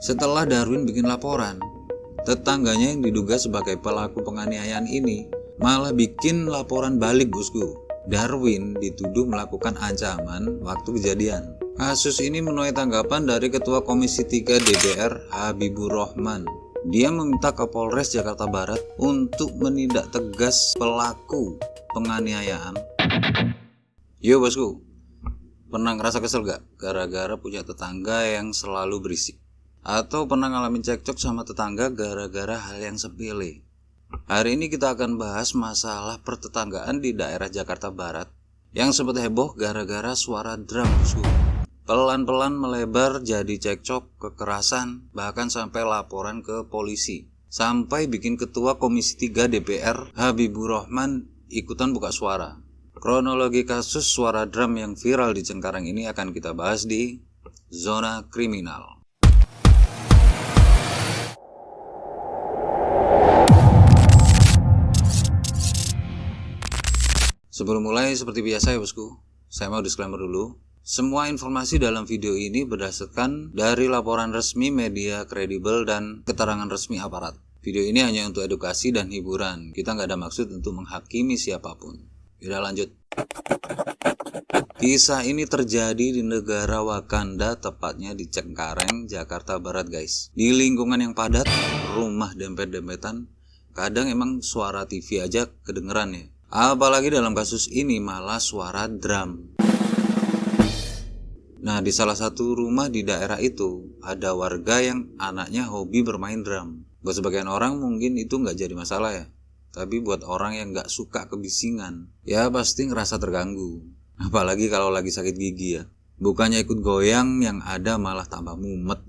Setelah Darwin bikin laporan, tetangganya yang diduga sebagai pelaku penganiayaan ini malah bikin laporan balik, bosku. Darwin dituduh melakukan ancaman waktu kejadian. Kasus ini menuai tanggapan dari Ketua Komisi 3 DPR Habibur Rahman. Dia meminta Kapolres Jakarta Barat untuk menindak tegas pelaku penganiayaan. Yo bosku, pernah ngerasa kesel gak gara-gara punya tetangga yang selalu berisik? Atau pernah ngalamin cekcok sama tetangga gara-gara hal yang sepele? Hari ini kita akan bahas masalah pertetanggaan di daerah Jakarta Barat yang sempat heboh gara-gara suara drum, bosku. Pelan-pelan melebar jadi cekcok, kekerasan, bahkan sampai laporan ke polisi. Sampai bikin Ketua Komisi 3 DPR Habibur Rahman ikutan buka suara. Kronologi kasus suara drum yang viral di Cengkareng ini akan kita bahas di Zona Kriminal. Sebelum mulai, seperti biasa ya bosku, saya mau disclaimer dulu. Semua informasi dalam video ini berdasarkan dari laporan resmi media kredibel dan keterangan resmi aparat. Video ini hanya untuk edukasi dan hiburan. Kita nggak ada maksud untuk menghakimi siapapun. Yaudah lanjut. Kisah ini terjadi di negara Wakanda, tepatnya di Cengkareng, Jakarta Barat guys. Di lingkungan yang padat, rumah dempet-dempetan, kadang emang suara TV aja kedengeran ya. Apalagi dalam kasus ini malah suara drum. Nah, di salah satu rumah di daerah itu ada warga yang anaknya hobi bermain drum. Buat sebagian orang mungkin itu nggak jadi masalah ya. Tapi buat orang yang nggak suka kebisingan, ya pasti ngerasa terganggu. Apalagi kalau lagi sakit gigi ya. Bukannya ikut goyang, yang ada malah tambah mumet.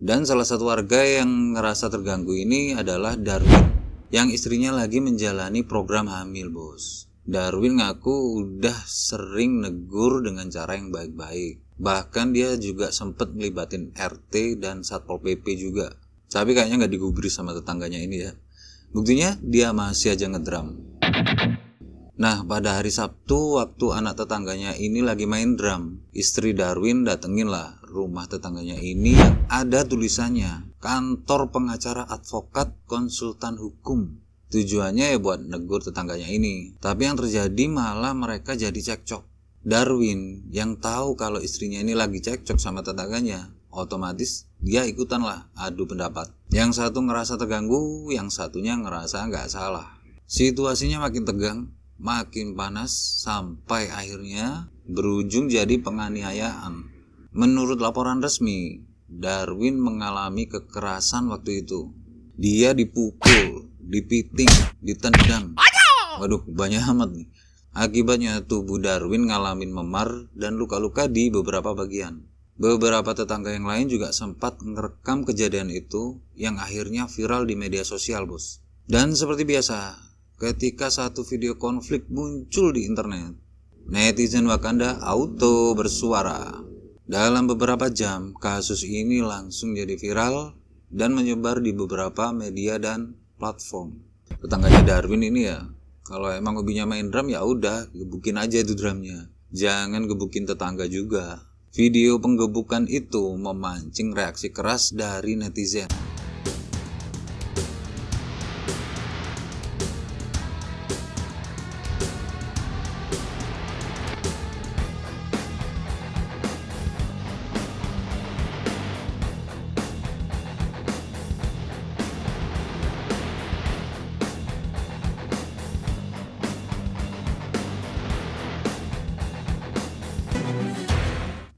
Dan salah satu warga yang ngerasa terganggu ini adalah Darwin, yang istrinya lagi menjalani program hamil, bos. Darwin ngaku udah sering negur dengan cara yang baik-baik. Bahkan dia juga sempat ngelibatin RT dan Satpol PP juga. Tapi kayaknya nggak digubris sama tetangganya ini ya. Buktinya dia masih aja ngedrum. Nah, pada hari Sabtu waktu anak tetangganya ini lagi main drum, istri Darwin datengin lah rumah tetangganya ini yang ada tulisannya Kantor Pengacara Advokat Konsultan Hukum. Tujuannya ya buat negur tetangganya ini. Tapi yang terjadi malah mereka jadi cekcok. Darwin yang tahu kalau istrinya ini lagi cekcok sama tetangganya, otomatis dia ikutan lah adu pendapat. Yang satu ngerasa terganggu, yang satunya ngerasa nggak salah. Situasinya makin tegang, makin panas, sampai akhirnya berujung jadi penganiayaan. Menurut laporan resmi, Darwin mengalami kekerasan waktu itu. Dia dipukul, dipiting, ditendang. Waduh, banyak amat nih. Akibatnya tubuh Darwin ngalamin memar dan luka-luka di beberapa bagian. Beberapa tetangga yang lain juga sempat ngerekam kejadian itu yang akhirnya viral di media sosial, bos. Dan seperti biasa, ketika satu video konflik muncul di internet, netizen Wakanda auto bersuara. Dalam beberapa jam, kasus ini langsung jadi viral dan menyebar di beberapa media dan platform. Tetangganya Darwin ini ya, kalau emang hobinya main drum ya udah, gebukin aja itu drumnya. Jangan gebukin tetangga juga. Video penggebukan itu memancing reaksi keras dari netizen.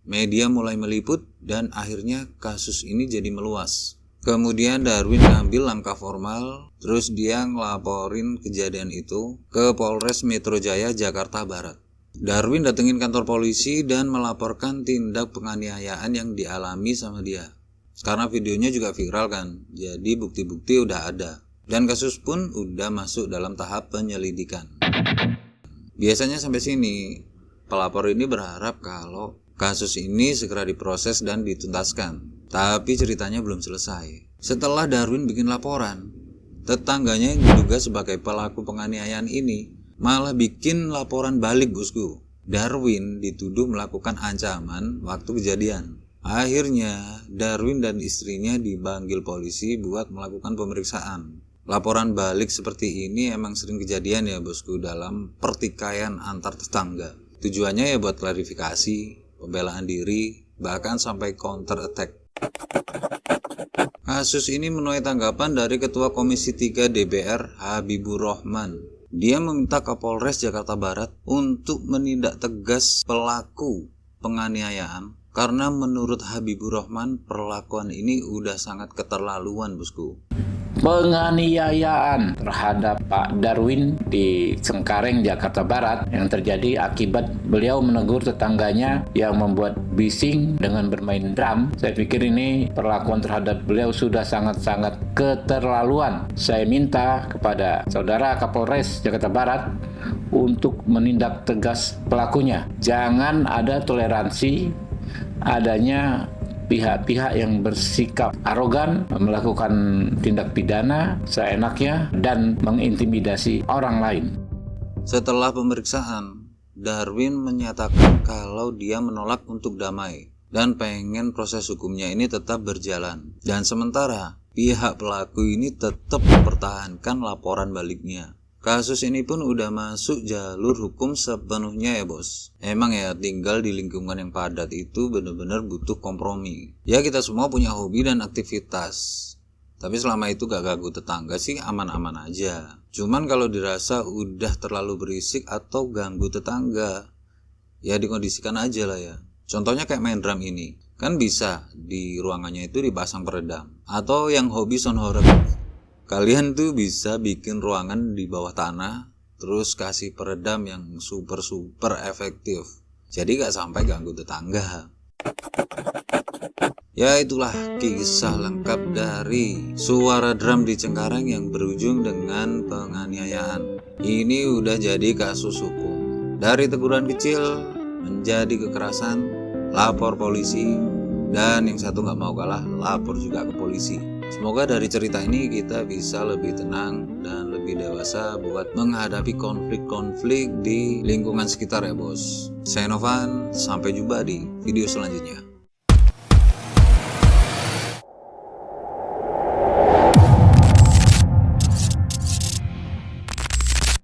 Media mulai meliput dan akhirnya kasus ini jadi meluas. Kemudian Darwin ngambil langkah formal, terus dia ngelaporin kejadian itu ke Polres Metro Jaya Jakarta Barat. Darwin datengin kantor polisi dan melaporkan tindak penganiayaan yang dialami sama dia. Karena videonya juga viral kan, jadi bukti-bukti udah ada. Dan kasus pun udah masuk dalam tahap penyelidikan. Biasanya sampai sini, pelapor ini berharap kalau kasus ini segera diproses dan dituntaskan. Tapi ceritanya belum selesai. Setelah Darwin bikin laporan, tetangganya yang diduga sebagai pelaku penganiayaan ini malah bikin laporan balik, bosku. Darwin dituduh melakukan ancaman waktu kejadian. Akhirnya Darwin dan istrinya dipanggil polisi buat melakukan pemeriksaan. Laporan balik seperti ini emang sering kejadian ya bosku dalam pertikaian antar tetangga. Tujuannya ya buat klarifikasi, pembelaan diri, bahkan sampai counter attack. Kasus ini menuai tanggapan dari Ketua Komisi 3 DPR Habibur Rahman. Dia meminta Kapolres Jakarta Barat untuk menindak tegas pelaku penganiayaan karena menurut Habibur Rahman perlakuan ini udah sangat keterlaluan bosku. Penganiayaan terhadap Pak Darwin di Cengkareng, Jakarta Barat yang terjadi akibat beliau menegur tetangganya yang membuat bising dengan bermain drum. Saya pikir ini perlakuan terhadap beliau sudah sangat-sangat keterlaluan. Saya minta kepada Saudara Kapolres Jakarta Barat untuk menindak tegas pelakunya. Jangan ada toleransi adanya pihak-pihak yang bersikap arogan, melakukan tindak pidana seenaknya, dan mengintimidasi orang lain. Setelah pemeriksaan, Darwin menyatakan kalau dia menolak untuk damai dan pengen proses hukumnya ini tetap berjalan. Dan sementara pihak pelaku ini tetap mempertahankan laporan baliknya. Kasus ini pun udah masuk jalur hukum sepenuhnya ya bos. Emang ya tinggal di lingkungan yang padat itu bener-bener butuh kompromi. Ya kita semua punya hobi dan aktivitas. Tapi selama itu gak ganggu tetangga sih aman-aman aja. Cuman kalau dirasa udah terlalu berisik atau ganggu tetangga, ya dikondisikan aja lah ya. Contohnya kayak main drum ini. Kan bisa di ruangannya itu dipasang peredam. Atau yang hobi sound horror, kalian tuh bisa bikin ruangan di bawah tanah, terus kasih peredam yang super efektif. Jadi gak sampai ganggu tetangga. Ya itulah kisah lengkap dari suara drum di Cengkareng yang berujung dengan penganiayaan. Ini udah jadi kasus hukum. Dari teguran kecil menjadi kekerasan, lapor polisi, dan yang satu gak mau kalah, lapor juga ke polisi. Semoga dari cerita ini kita bisa lebih tenang dan lebih dewasa buat menghadapi konflik-konflik di lingkungan sekitar ya bos. Saya Novan, sampai jumpa di video selanjutnya.